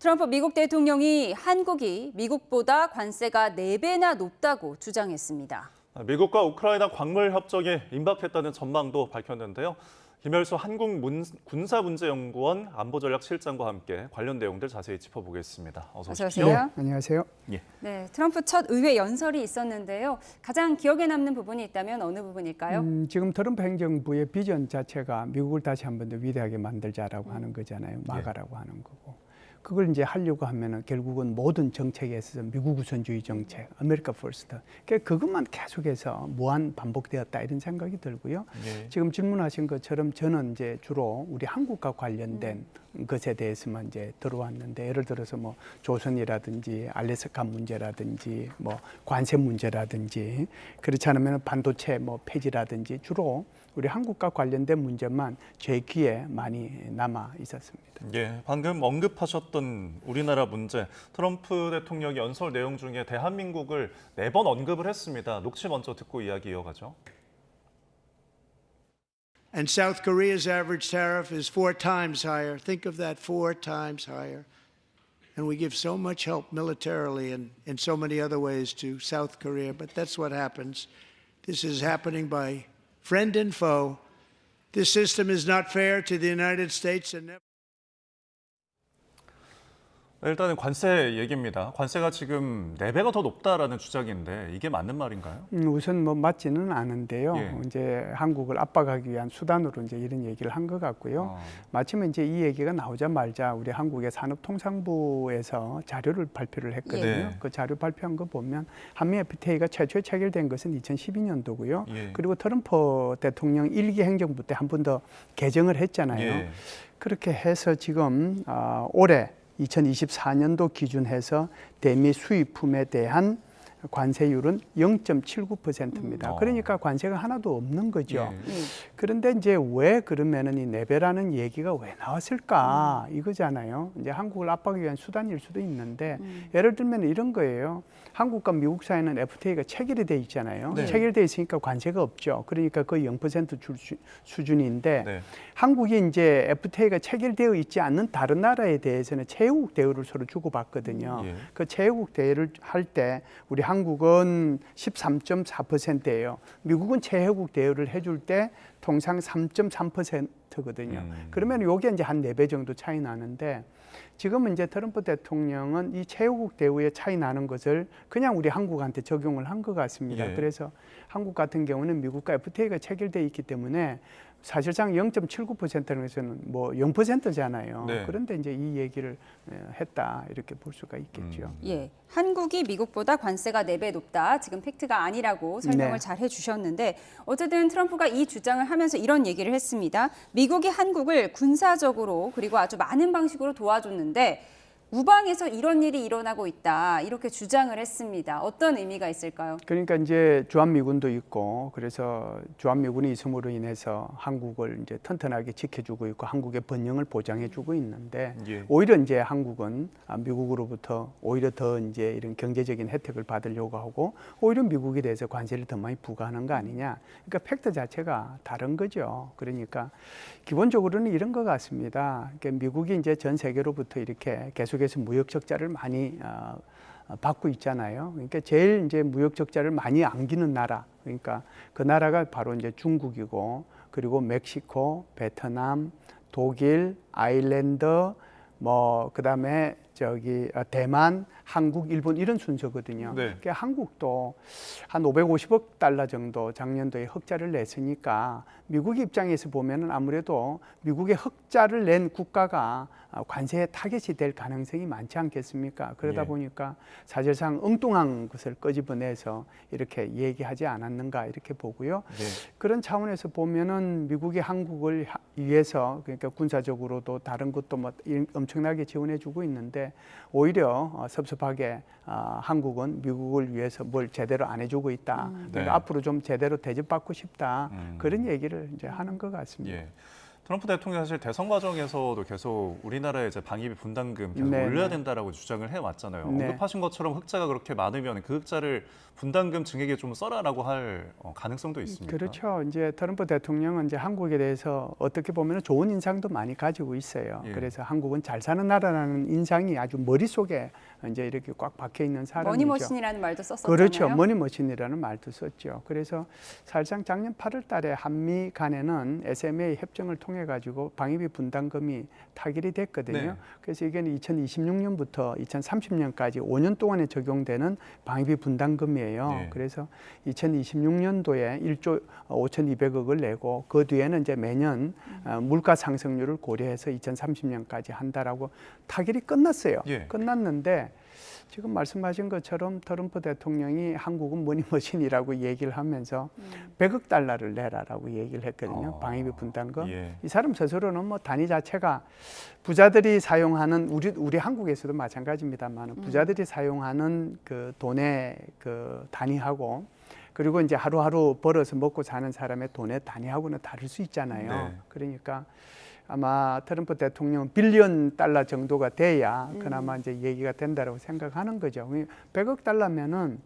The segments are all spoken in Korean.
트럼프 미국 대통령이 한국이 미국보다 관세가 4배나 높다고 주장했습니다. 미국과 우크라이나 광물 협정에 임박했다는 전망도 밝혔는데요. 김열수 한국군사문제연구원 안보전략실장과 함께 관련 내용들 자세히 짚어보겠습니다. 어서 오십시오. 어서 오세요. 안녕하세요. 예. 네, 트럼프 첫 의회 연설이 있었는데요. 가장 기억에 남는 부분이 있다면 어느 부분일까요? 지금 트럼프 행정부의 비전 자체가 미국을 다시 한 번 더 위대하게 만들자라고 하는 거잖아요. 막아라고 하는 거고. 그걸 이제 하려고 하면은 결국은 모든 정책에 있어서 미국 우선주의 정책, 아메리카 퍼스트. 그것만 계속해서 무한 반복되었다 이런 생각이 들고요. 예. 지금 질문하신 것처럼 저는 이제 주로 우리 한국과 관련된 것에 대해서만 이제 들어왔는데 예를 들어서 뭐 조선이라든지 알래스카 문제라든지 뭐 관세 문제라든지 그렇지 않으면 반도체 뭐 폐지라든지 주로 우리 한국과 관련된 문제만 제 귀에 많이 남아 있었습니다. 예, 방금 언급하셨던 우리나라 문제, 트럼프 대통령이 연설 내용 중에 대한민국을 4번 언급을 했습니다. 녹취 먼저 듣고 이야기 이어가죠. And South Korea's average tariff is 4 times higher. Think of that, 4 times higher. And we give so much help militarily and in so many other ways to South Korea, but that's what happens. This is happening by friend and foe. This system is not fair to the United States and never. 일단은 관세 얘기입니다. 관세가 지금 4배가 더 높다라는 주장인데 이게 맞는 말인가요? 우선 뭐 맞지는 않은데요. 예. 이제 한국을 압박하기 위한 수단으로 이제 이런 얘기를 한 것 같고요. 마침 이제 이 얘기가 나오자마자 우리 한국의 산업통상부에서 자료를 발표를 했거든요. 네. 그 자료 발표한 거 보면 한미 FTA가 최초에 체결된 것은 2012년도고요. 예. 그리고 트럼프 대통령 1기 행정부 때 한 번 더 개정을 했잖아요. 예. 그렇게 해서 지금 올해 2024년도 기준해서 대미 수입품에 대한 관세율은 0.79%입니다. 그러니까 관세가 하나도 없는 거죠. 예. 그런데 이제 왜 그러면은 이 4배라는 얘기가 왜 나왔을까 이거잖아요. 이제 한국을 압박하기 위한 수단일 수도 있는데 예를 들면 이런 거예요. 한국과 미국 사이는 FTA가 체결이 돼 있잖아요. 네. 체결돼 있으니까 관세가 없죠. 그러니까 거의 0% 수준인데 네. 한국이 이제 FTA가 체결되어 있지 않는 다른 나라에 대해서는 체육 대우를 서로 주고받거든요. 예. 그 체육 대우를 할 때 우리 한국은 13.4%예요. 미국은 체육 대우를 해줄 때 통상 3.3%거든요. 그러면 요게 이제 한 4배 정도 차이 나는데 지금은 이제 트럼프 대통령은 이 체육 대우의 차이 나는 것을 그냥 우리 한국한테 적용을 한 것 같습니다. 예. 그래서 한국 같은 경우는 미국과 FTA가 체결되어 있기 때문에 사실상 0.79%는 것은 뭐 0%잖아요. 네. 그런데 이제 이 얘기를 했다 이렇게 볼 수가 있겠죠. 예, 한국이 미국보다 관세가 4배 높다. 지금 팩트가 아니라고 설명을 네. 잘 해주셨는데 어쨌든 트럼프가 이 주장을 하면서 이런 얘기를 했습니다. 미국이 한국을 군사적으로 그리고 아주 많은 방식으로 도와줬는데 우방에서 이런 일이 일어나고 있다. 이렇게 주장을 했습니다. 어떤 의미가 있을까요? 그러니까 이제 주한미군도 있고 그래서 주한미군이 있음으로 인해서 한국을 이제 튼튼하게 지켜주고 있고 한국의 번영을 보장해주고 있는데 예. 오히려 이제 한국은 미국으로부터 오히려 더 이제 이런 경제적인 혜택을 받으려고 하고 오히려 미국에 대해서 관세를 더 많이 부과하는 거 아니냐. 그러니까 팩트 자체가 다른 거죠. 그러니까 기본적으로는 이런 것 같습니다. 그러니까 미국이 이제 전 세계로부터 이렇게 계속해서 무역 적자를 많이 받고 있잖아요. 그러니까 제일 이제 무역 적자를 많이 안기는 나라, 그러니까 그 나라가 바로 이제 중국이고, 그리고 멕시코, 베트남, 독일, 아일랜드, 뭐 그다음에 저기 대만, 한국, 일본 이런 순서거든요. 네. 그러니까 한국도 한 550억 달러 정도 작년도에 흑자를 냈으니까 미국 입장에서 보면은 아무래도 미국의 흑자를 낸 국가가 관세의 타겟이 될 가능성이 많지 않겠습니까? 그러다 예. 보니까 사실상 엉뚱한 것을 끄집어내서 이렇게 얘기하지 않았는가 이렇게 보고요. 네. 그런 차원에서 보면은 미국이 한국을 위해서 그러니까 군사적으로도 다른 것도 뭐 엄청나게 지원해주고 있는데 오히려 섭섭하게 한국은 미국을 위해서 뭘 제대로 안 해주고 있다. 그러니까 네. 앞으로 좀 제대로 대접받고 싶다. 그런 얘기를 이제 하는 것 같습니다. 예. 트럼프 대통령이 사실 대선 과정에서도 계속 우리나라의 이제 방위비 분담금 계속 네, 올려야 네. 된다라고 주장을 해왔잖아요. 네. 언급하신 것처럼 흑자가 그렇게 많으면 그 흑자를 분담금 증액에 좀 써라라고 할 가능성도 있습니까? 그렇죠. 이제 트럼프 대통령은 이제 한국에 대해서 어떻게 보면 좋은 인상도 많이 가지고 있어요. 예. 그래서 한국은 잘 사는 나라라는 인상이 아주 머릿속에 이제 이렇게 꽉 박혀 있는 사람이죠. 머니머신이라는 말도 썼었잖아요. 그렇죠. 머니머신이라는 말도 썼죠. 그래서 사실상 작년 8월 달에 한미 간에는 SMA 협정을 통해 가지고 방위비 분담금이 타결이 됐거든요. 네. 그래서 이게 2026년부터 2030년까지 5년 동안에 적용되는 방위비 분담금이에요. 네. 그래서 2026년도에 1조 5,200억을 내고 그 뒤에는 이제 매년 물가 상승률을 고려해서 2030년까지 한다라고 타결이 끝났어요. 예. 끝났는데 지금 말씀하신 것처럼 트럼프 대통령이 한국은 머니머신이라고 얘기를 하면서 100억 달러를 내라라고 얘기를 했거든요. 방위비 분담금. 예. 이 사람 스스로는 뭐 단위 자체가 부자들이 사용하는 우리 한국에서도 마찬가지입니다만 부자들이 사용하는 그 돈의 그 단위하고 그리고 이제 하루하루 벌어서 먹고 사는 사람의 돈의 단위하고는 다를 수 있잖아요. 네. 그러니까 아마 트럼프 대통령 빌리언 달러 정도가 돼야 그나마 이제 얘기가 된다라고 생각하는 거죠. 100억 달러면은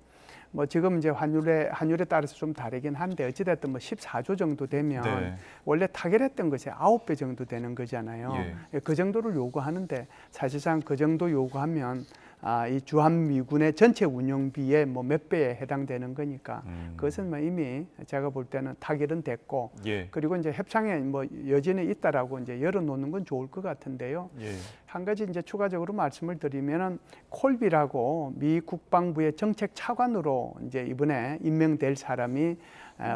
뭐 지금 이제 환율에 따라서 좀 다르긴 한데 어찌됐든 뭐 14조 정도 되면 네. 원래 타결했던 것이 9배 정도 되는 거잖아요. 예. 그 정도를 요구하는데 사실상 그 정도 요구하면 이 주한미군의 전체 운영비의 뭐 몇 배에 해당되는 거니까 그것은 뭐 이미 제가 볼 때는 타결은 됐고 예. 그리고 이제 협상에 뭐 여전히 있다라고 이제 열어놓는 건 좋을 것 같은데요. 예. 한 가지 이제 추가적으로 말씀을 드리면은 콜비라고 미 국방부의 정책 차관으로 이제 이번에 임명될 사람이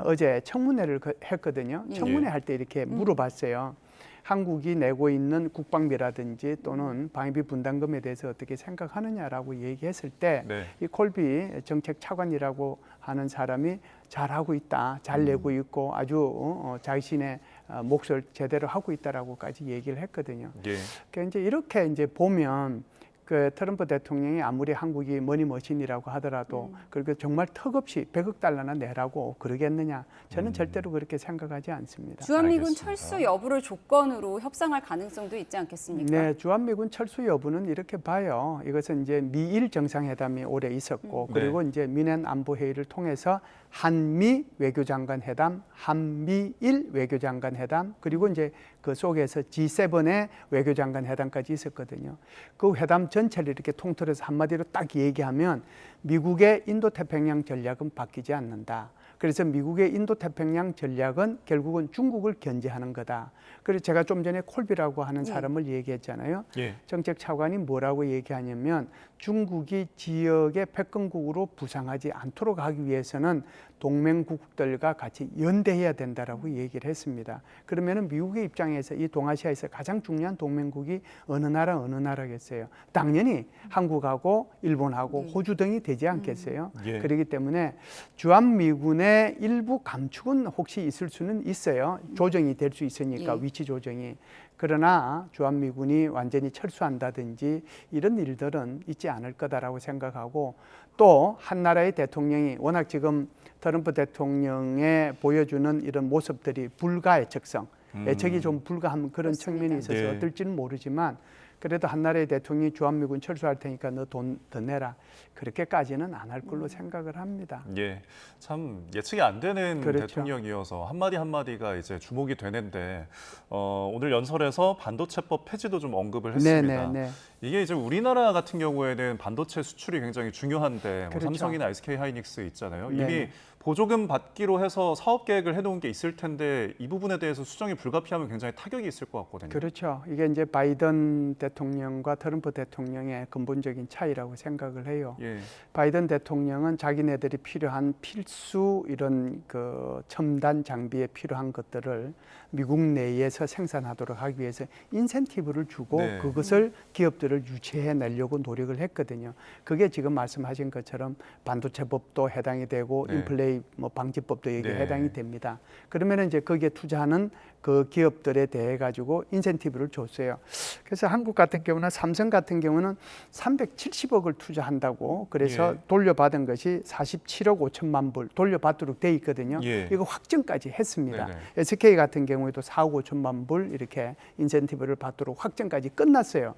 어제 청문회를 했거든요. 청문회 할 때 이렇게 물어봤어요. 한국이 내고 있는 국방비라든지 또는 방위비 분담금에 대해서 어떻게 생각하느냐라고 얘기했을 때 이 네. 콜비 정책 차관이라고 하는 사람이 잘하고 있다, 잘 내고 있고 아주 자신의 몫을 제대로 하고 있다라고까지 얘기를 했거든요. 예. 그러니까 이제 이렇게 이제 보면 그 트럼프 대통령이 아무리 한국이 머니머신이라고 하더라도 그렇게 정말 턱없이 100억 달러나 내라고 그러겠느냐? 저는 절대로 그렇게 생각하지 않습니다. 주한미군 알겠습니다. 철수 여부를 조건으로 협상할 가능성도 있지 않겠습니까? 네, 주한미군 철수 여부는 이렇게 봐요. 이것은 이제 미일 정상회담이 올해 있었고 그리고 이제 미넨 안보 회의를 통해서 한미 외교장관 회담, 한미일 외교장관 회담 그리고 이제 그 속에서 G7의 외교장관 회담까지 있었거든요. 그 회담 전체를 이렇게 통틀어서 한마디로 딱 얘기하면 미국의 인도태평양 전략은 바뀌지 않는다. 그래서 미국의 인도태평양 전략은 결국은 중국을 견제하는 거다. 그래서 제가 좀 전에 콜비라고 하는 사람을 얘기했잖아요. 예. 정책 차관이 뭐라고 얘기하냐면 중국이 지역의 패권국으로 부상하지 않도록 하기 위해서는 동맹국들과 같이 연대해야 된다라고 얘기를 했습니다. 그러면은 미국의 입장에서 이 동아시아에서 가장 중요한 동맹국이 어느 나라겠어요? 당연히 한국하고 일본하고 호주 등이 되지 않겠어요? 예. 그렇기 때문에 주한미군의 일부 감축은 혹시 있을 수는 있어요. 조정이 될 수 있으니까 위치 조정이. 그러나 주한미군이 완전히 철수한다든지 이런 일들은 있지 않을 거다라고 생각하고 또 한 나라의 대통령이 워낙 지금 트럼프 대통령의 보여주는 이런 모습들이 불가애척성, 애척이 좀 불가한 그런 그렇습니다. 측면이 있어서 네. 어떨지는 모르지만 그래도 한 나라의 대통령이 주한미군 철수할 테니까 너 돈 더 내라. 그렇게까지는 안 할 걸로 생각을 합니다. 예, 참 예측이 안 되는 그렇죠. 대통령이어서 한마디 한마디가 이제 주목이 되는데 오늘 연설에서 반도체법 폐지도 좀 언급을 했습니다. 네. 이게 이제 우리나라 같은 경우에는 반도체 수출이 굉장히 중요한데 뭐 그렇죠. 삼성이나 SK 하이닉스 있잖아요. 네네. 이미 보조금 받기로 해서 사업 계획을 해놓은 게 있을 텐데 이 부분에 대해서 수정이 불가피하면 굉장히 타격이 있을 것 같거든요. 그렇죠. 이게 이제 바이든 대통령과 트럼프 대통령의 근본적인 차이라고 생각을 해요. 예, 바이든 대통령은 자기네들이 필요한 필수 이런 그 첨단 장비에 필요한 것들을 미국 내에서 생산하도록 하기 위해서 인센티브를 주고 네. 그것을 기업들을 유치해 내려고 노력을 했거든요. 그게 지금 말씀하신 것처럼 반도체법도 해당이 되고 네. 인플레이션 투자개입 뭐 방지법도 여기에 네. 해당이 됩니다. 그러면 이제 거기에 투자하는 그 기업들에 대해 가지고 인센티브를 줬어요. 그래서 한국 같은 경우는 삼성 같은 경우는 370억을 투자한다고 그래서 예. 돌려받은 것이 47억 5천만 불 돌려받도록 돼 있거든요. 예. 이거 확정까지 했습니다. 네네. SK 같은 경우에도 4억 5천만 불 이렇게 인센티브를 받도록 확정까지 끝났어요.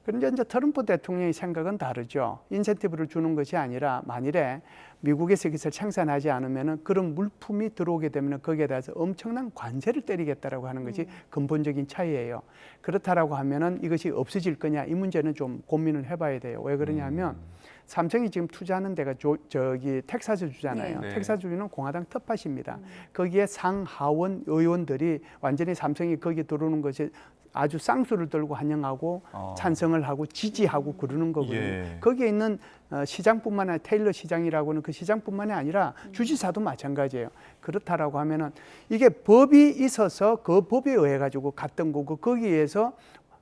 그런데 이제 트럼프 대통령의 생각은 다르죠. 인센티브를 주는 것이 아니라 만일에 미국에서 이것을 생산하지 않으면 그런 물품이 들어오게 되면 거기에 대해서 엄청난 관세를 때리겠다라고 하는 것이 근본적인 차이예요. 그렇다라고 하면은 이것이 없어질 거냐 이 문제는 좀 고민을 해봐야 돼요. 왜 그러냐면 삼성이 지금 투자하는 데가 저기 텍사스 주잖아요. 네. 텍사스 주는 공화당 텃밭입니다. 거기에 상하원 의원들이 완전히 삼성이 거기에 들어오는 것이 아주 쌍수를 들고 환영하고 찬성을 하고 지지하고 그러는 거거든요. 예. 거기에 있는 시장뿐만 아니라 테일러 시장이라고는 그 시장뿐만이 아니라 주지사도 마찬가지예요. 그렇다라고 하면은 이게 법이 있어서 그 법에 의해 가지고 갔던 거고 거기에서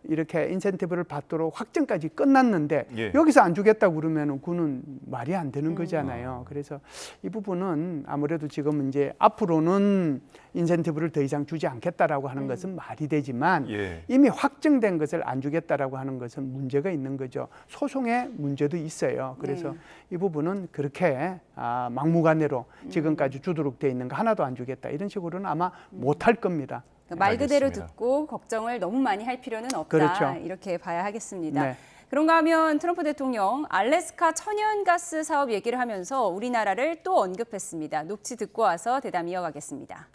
이렇게 인센티브를 받도록 확정까지 끝났는데 예. 여기서 안 주겠다고 그러면은 그는 말이 안 되는 거잖아요. 그래서 이 부분은 아무래도 지금 이제 앞으로는 인센티브를 더 이상 주지 않겠다라고 하는 것은 말이 되지만 예. 이미 확정된 것을 안 주겠다라고 하는 것은 문제가 있는 거죠. 소송의 문제도 있어요. 그래서 네. 이 부분은 그렇게 막무가내로 지금까지 주도록 돼 있는 거 하나도 안 주겠다 이런 식으로는 아마 못할 겁니다. 말 그대로 알겠습니다. 듣고 걱정을 너무 많이 할 필요는 없다. 그렇죠. 이렇게 봐야 하겠습니다. 네. 그런가 하면 트럼프 대통령 알래스카 천연가스 사업 얘기를 하면서 우리나라를 또 언급했습니다. 녹취 듣고 와서 대담 이어가겠습니다.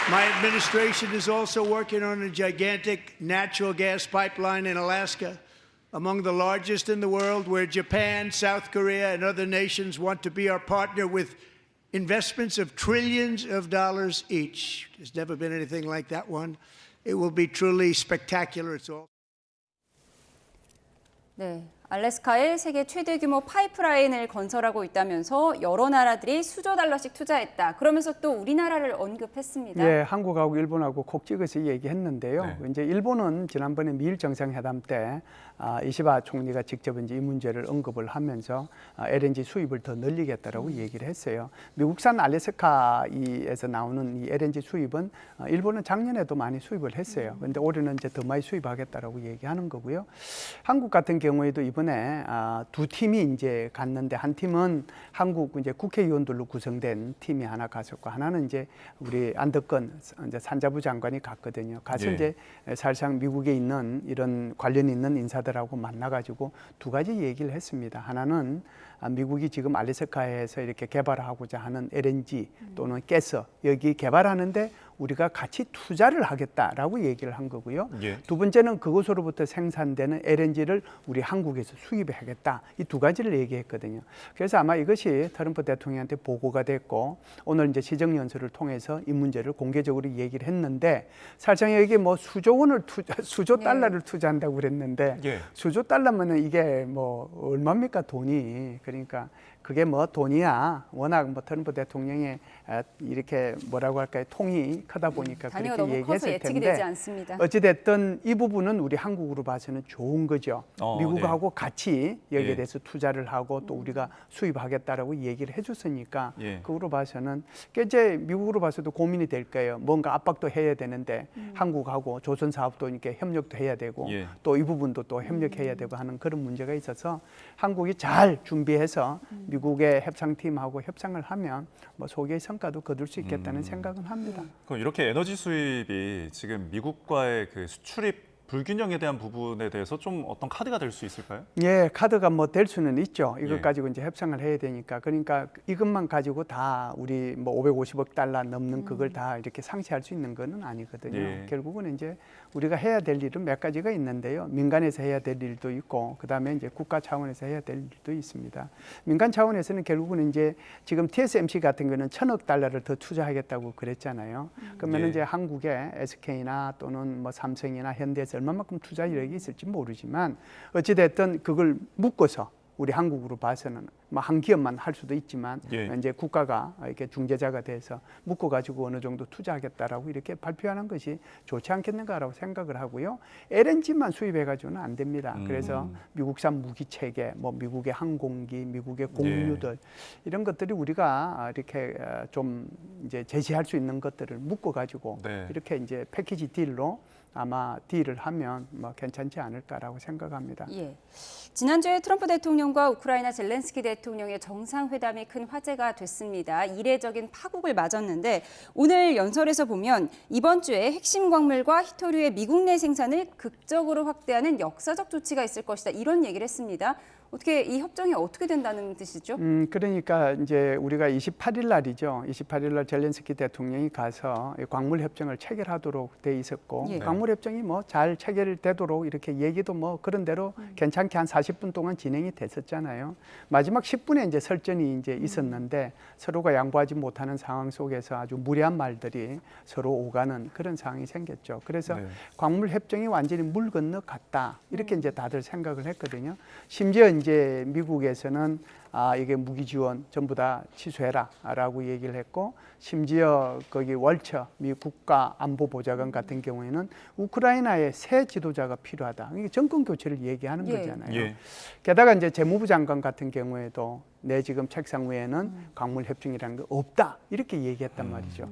My administration is also working on a gigantic natural gas pipeline in Alaska, among the largest in the world, where Japan, South Korea, and other nations want to be our partner with investments of trillions of dollars each. There's never been anything like that one. It will be truly spectacular. It's all. 네, 알래스카에 세계 최대 규모 파이프라인을 건설하고 있다면서 여러 나라들이 수조 달러씩 투자했다. 그러면서 또 우리나라를 언급했습니다. 예, 한국하고 일본하고 콕 찍어서 얘기했는데요. 네. 이제 일본은 지난번에 미일 정상회담 때 이시바 총리가 직접 이제 이 문제를 언급을 하면서 LNG 수입을 더 늘리겠다라고 얘기를 했어요. 미국산 알래스카에서 나오는 이 LNG 수입은 일본은 작년에도 많이 수입을 했어요. 그런데 올해는 이제 더 많이 수입하겠다라고 얘기하는 거고요. 한국 같은 경우에도 이번에 두 팀이 이제 갔는데 한 팀은 한국 이제 국회의원들로 구성된 팀이 하나 갔었고 하나는 이제 우리 안덕건 이제 산자부 장관이 갔거든요. 가서 예. 이제 사실상 미국에 있는 이런 관련 있는 인사들하고 만나가지고 두 가지 얘기를 했습니다. 하나는 미국이 지금 알래스카에서 이렇게 개발하고자 하는 LNG 또는 가스 여기 개발하는데 우리가 같이 투자를 하겠다라고 얘기를 한 거고요. 예. 두 번째는 그곳으로부터 생산되는 LNG를 우리 한국에서 수입하겠다. 이 두 가지를 얘기했거든요. 그래서 아마 이것이 트럼프 대통령한테 보고가 됐고 오늘 이제 시정연설을 통해서 이 문제를 공개적으로 얘기를 했는데 사실상 여기 뭐 수조 원을 수조 달러를 투자한다고 그랬는데 예. 수조 달러면은 이게 뭐 얼마입니까 돈이. 그러니까 그게 뭐 돈이야. 워낙 뭐 트럼프 대통령의 이렇게 뭐라고 할까요? 통이 크다 보니까 단위가 그렇게 너무 커서 얘기했을 예측이 텐데 되지 않습니다. 어찌 됐든 이 부분은 우리 한국으로 봐서는 좋은 거죠. 미국하고 같이 여기에 예. 대해서 투자를 하고 또 우리가 수입하겠다라고 얘기를 해줬으니까 예. 그거로 봐서는 이제 미국으로 봐서도 고민이 될 거예요. 뭔가 압박도 해야 되는데 한국하고 조선 사업도 이렇게 협력도 해야 되고 예. 또 이 부분도 또 협력해야 되고 하는 그런 문제가 있어서 한국이 잘 준비해서 미국의 협상팀하고 협상을 하면 뭐 소개의 성과도 거둘 수 있겠다는 생각은 합니다. 그럼 이렇게 에너지 수입이 지금 미국과의 그 수출입 불균형에 대한 부분에 대해서 좀 어떤 카드가 될 수 있을까요? 예, 카드가 뭐 될 수는 있죠. 이것 예. 가지고 이제 협상을 해야 되니까. 그러니까 이것만 가지고 다 우리 뭐 550억 달러 넘는 그걸 다 이렇게 상쇄할 수 있는 거는 아니거든요. 예. 결국은 이제 우리가 해야 될 일은 몇 가지가 있는데요. 민간에서 해야 될 일도 있고, 그다음에 이제 국가 차원에서 해야 될 일도 있습니다. 민간 차원에서는 결국은 이제 지금 TSMC 같은 거는 1,000억 달러를 더 투자하겠다고 그랬잖아요. 그러면 예. 이제 한국의 SK나 또는 뭐 삼성이나 현대에서 얼마만큼 투자 이력이 있을지 모르지만 어찌 됐든 그걸 묶어서 우리 한국으로 봐서는 뭐 한 기업만 할 수도 있지만 예. 이제 국가가 이렇게 중재자가 돼서 묶어 가지고 어느 정도 투자하겠다라고 이렇게 발표하는 것이 좋지 않겠는가라고 생각을 하고요. LNG만 수입해 가지고는 안 됩니다. 그래서 미국산 무기 체계, 뭐 미국의 항공기, 미국의 공유들 이런 것들이 우리가 이렇게 좀 이제 제시할 수 있는 것들을 묶어 가지고 네. 이렇게 이제 패키지 딜로 아마 딜을 하면 뭐 괜찮지 않을까라고 생각합니다. 예. 지난주에 트럼프 대통령과 우크라이나 젤렌스키 대통령의 정상회담이 큰 화제가 됐습니다. 이례적인 파국을 맞았는데 오늘 연설에서 보면 이번 주에 핵심 광물과 히토류의 미국 내 생산을 극적으로 확대하는 역사적 조치가 있을 것이다. 이런 얘기를 했습니다. 어떻게 이 협정이 어떻게 된다는 뜻이죠? 그러니까 이제 우리가 28일 날이죠. 28일 날 젤렌스키 대통령이 가서 이 광물 협정을 체결하도록 돼 있었고 예. 광물 협정이 뭐 잘 체결되도록 이렇게 얘기도 뭐 그런 대로 괜찮게 한 40분 동안 진행이 됐었잖아요. 마지막 10분에 이제 설전이 이제 있었는데 서로가 양보하지 못하는 상황 속에서 아주 무례한 말들이 서로 오가는 그런 상황이 생겼죠. 그래서 네. 광물 협정이 완전히 물 건너 갔다 이렇게 이제 다들 생각을 했거든요. 심지어 이제 미국에서는 이게 무기 지원 전부 다 취소해라라고 얘기를 했고 심지어 거기 월처 미 국가안보보좌관 같은 경우에는 우크라이나에 새 지도자가 필요하다. 이게 정권 교체를 얘기하는 예. 거잖아요. 예. 게다가 이제 재무부 장관 같은 경우에도 내 지금 책상 위에는 광물 협정이라는 게 없다 이렇게 얘기했단 말이죠.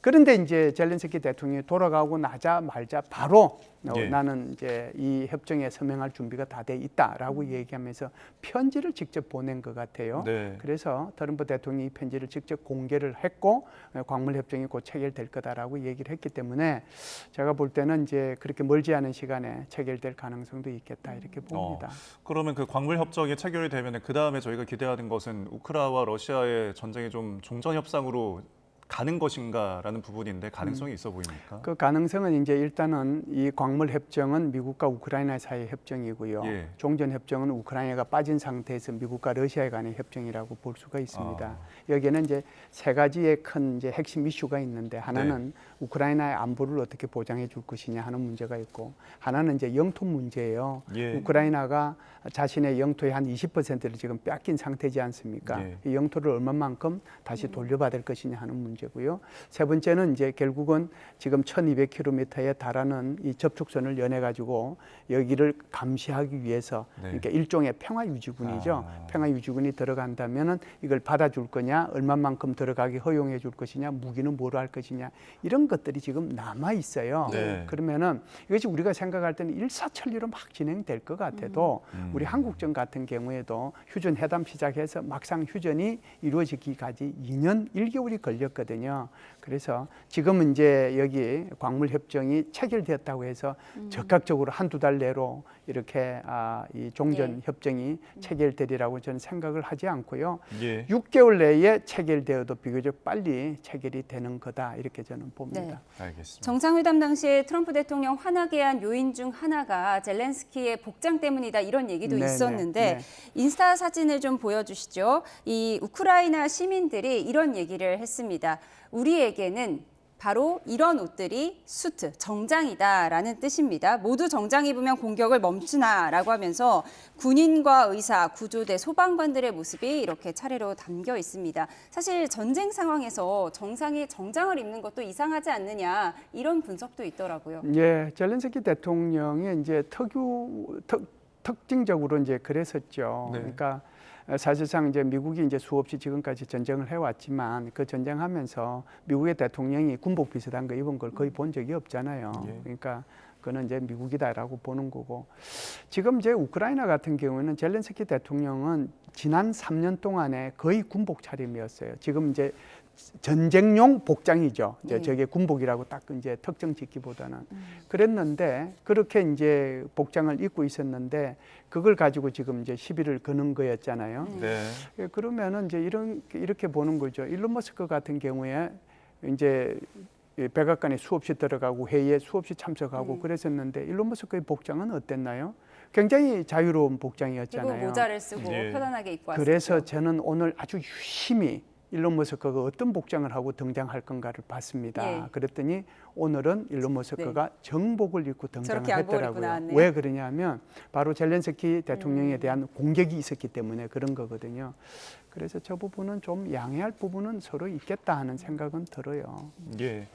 그런데 이제 젤렌스키 대통령이 돌아가고 나자 말자 바로 예. 나는 이제 이 협정에 서명할 준비가 다 돼 있다라고 얘기하면서 편지를 직접 보낸 것 같아요. 네. 그래서 트럼프 대통령이 이 편지를 직접 공개를 했고 광물 협정이 곧 체결될 거다라고 얘기를 했기 때문에 제가 볼 때는 이제 그렇게 멀지 않은 시간에 체결될 가능성도 있겠다 이렇게 봅니다. 그러면 그 광물 협정이 체결이 되면 그 다음에 저희가 기대하는 것은 우크라이나와 러시아의 전쟁이 좀 종전 협상으로 가는 것인가라는 부분인데 가능성이 있어 보입니까? 그 가능성은 이제 일단은 이 광물 협정은 미국과 우크라이나 사이의 협정이고요. 예. 종전 협정은 우크라이나가 빠진 상태에서 미국과 러시아에 관한 협정이라고 볼 수가 있습니다. 여기에는 이제 세 가지의 큰 이제 핵심 이슈가 있는데 하나는 우크라이나의 안보를 어떻게 보장해 줄 것이냐 하는 문제가 있고 하나는 이제 영토 문제예요. 예. 우크라이나가 자신의 영토의 한 20%를 지금 뺏긴 상태지 않습니까? 예. 이 영토를 얼마만큼 다시 돌려받을 것이냐 하는 문제고요. 세 번째는 이제 결국은 지금 1,200km에 달하는 이 접촉선을 연해 가지고 여기를 감시하기 위해서 그러니까 일종의 평화 유지군이죠. 평화 유지군이 들어간다면은 이걸 받아줄 거냐, 얼마만큼 들어가게 허용해 줄 것이냐, 무기는 뭐로 할 것이냐 이런 것들이 지금 남아 있어요. 네. 그러면은 이것이 우리가 생각할 때는 일사천리로 막 진행될 것 같아도 우리 한국전 같은 경우에도 휴전 회담 시작해서 막상 휴전이 이루어지기까지 2년 1개월이 걸렸거든요. 그래서 지금은 이제 여기 광물 협정이 체결되었다고 해서 적극적으로 한두 달 내로 이렇게 이 종전 협정이 체결되리라고 저는 생각을 하지 않고요. 예. 6개월 내에 체결되어도 비교적 빨리 체결이 되는 거다 이렇게 저는 봅니다. 알겠습니다. 정상회담 당시에 트럼프 대통령 화나게 한 요인 중 하나가 젤렌스키의 복장 때문이다 이런 얘기도 네, 있었는데 네. 인스타 사진을 좀 보여주시죠. 이 우크라이나 시민들이 이런 얘기를 했습니다. 우리에게는 바로 이런 옷들이 수트, 정장이다라는 뜻입니다. 모두 정장 입으면 공격을 멈추나라고 하면서 군인과 의사, 구조대, 소방관들의 모습이 이렇게 차례로 담겨 있습니다. 사실 전쟁 상황에서 정장을 입는 것도 이상하지 않느냐 이런 분석도 있더라고요. 예, 젤렌스키 대통령이 이제 특징적으로 이제 그랬었죠. 네. 그러니까 사실상 이제 미국이 이제 수없이 지금까지 전쟁을 해왔지만 그 전쟁하면서 미국의 대통령이 군복 비슷한 거 입은 걸 거의 본 적이 없잖아요. 예. 그러니까 그는 이제 미국이다라고 보는 거고 지금 이제 우크라이나 같은 경우는 젤렌스키 대통령은 지난 3년 동안에 거의 군복 차림이었어요. 지금 이제 전쟁용 복장이죠. 이제 저게 군복이라고 딱 이제 특정 짓기보다는 그랬는데 그렇게 이제 복장을 입고 있었는데 그걸 가지고 지금 이제 시비를 거는 거였잖아요. 네. 예, 그러면은 이제 이렇게 보는 거죠. 일론 머스크 같은 경우에 이제 백악관에 수없이 들어가고 회의에 수없이 참석하고 그랬었는데 일론 머스크의 복장은 어땠나요? 굉장히 자유로운 복장이었잖아요. 그리고 모자를 쓰고 예. 편안하게 입고 왔어요. 그래서 저는 오늘 아주 유심히 일론 머스크가 어떤 복장을 하고 등장할 건가를 봤습니다. 예. 그랬더니 오늘은 일론 머스크가 정복을 입고 등장을 저렇게 양복을 입고 했더라고요. 나왔네요. 왜 그러냐면 바로 젤렌스키 대통령에 대한 공격이 있었기 때문에 그런 거거든요. 그래서 저 부분은 좀 양해할 부분은 서로 있겠다 하는 생각은 들어요. 예.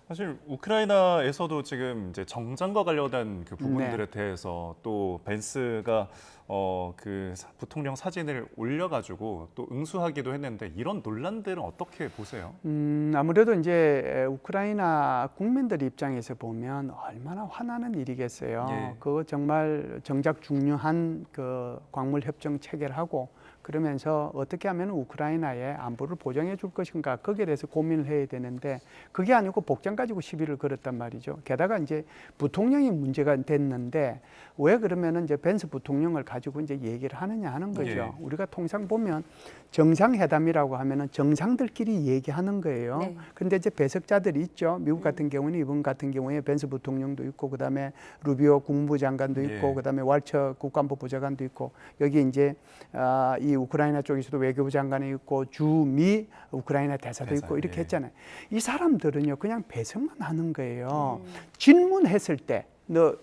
사실 우크라이나에서도 지금 이제 정장과 관련된 그 부분들에 대해서 또 벤스가 그 부통령 사진을 올려가지고 또 응수하기도 했는데 이런 논란들은 어떻게 보세요? 아무래도 이제 우크라이나 국민들 입장에서 보면 얼마나 화나는 일이겠어요. 예. 그거 정말 정작 중요한 그 광물 협정 체결하고 그러면서 어떻게 하면 우크라이나의 안보를 보장해 줄 것인가 거기에 대해서 고민을 해야 되는데 그게 아니고 복장 가지고 시비를 걸었단 말이죠. 게다가 이제 부통령이 문제가 됐는데 왜 그러면은 이제 벤스 부통령을 가지고 이제 얘기를 하느냐 하는 거죠. 예. 우리가 통상 보면 정상회담이라고 하면은 정상들끼리 얘기하는 거예요. 네. 근데 이제 배석자들이 있죠. 미국 같은 경우는 이번 같은 경우에 벤스 부통령도 있고 그다음에 루비오 국무부 장관도 있고 예. 그다음에 왈처 국가안보 부장관도 있고 여기 이제 이 우크라이나 쪽에서도 외교부 장관이 있고 주미 우크라이나 대사도 있고 이렇게 예. 했잖아요. 이 사람들은요 그냥 배석만 하는 거예요. 질문했을 때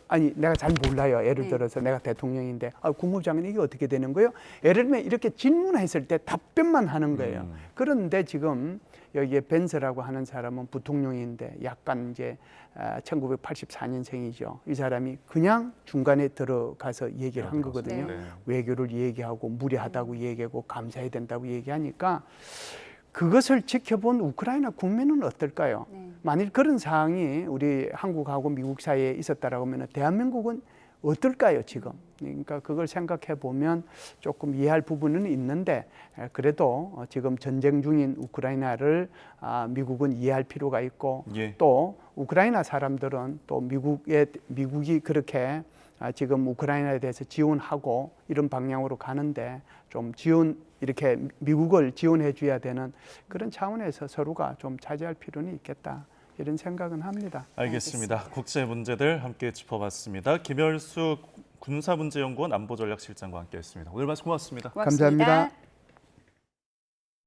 아니 내가 잘 몰라요. 예를 네. 들어서 내가 대통령인데 국무부 장관이 이게 어떻게 되는 거예요? 예를 들면 이렇게 질문했을 때 답변만 하는 거예요. 그런데 지금 여기에 벤스라고 하는 사람은 부통령인데 약간 이제 1984년생이죠. 이 사람이 그냥 중간에 들어가서 얘기를 한 거거든요. 네. 외교를 얘기하고 무례하다고 얘기하고 감사해야 된다고 얘기하니까 그것을 지켜본 우크라이나 국민은 어떨까요? 네. 만일 그런 상황이 우리 한국하고 미국 사이에 있었다라고 하면 대한민국은 어떨까요, 지금? 그러니까 그걸 생각해 보면 조금 이해할 부분은 있는데 그래도 지금 전쟁 중인 우크라이나를 미국은 이해할 필요가 있고 예. 또 우크라이나 사람들은 또 미국이 그렇게 지금 우크라이나에 대해서 지원하고 이런 방향으로 가는데 좀 이렇게 미국을 지원해 줘야 되는 그런 차원에서 서로가 좀 자제할 필요는 있겠다. 이런 생각은 합니다. 알겠습니다. 국제 문제들 함께 짚어봤습니다. 김열수 군사문제연구원 안보전략실장과 함께했습니다. 오늘 말씀 고맙습니다. 고맙습니다. 감사합니다.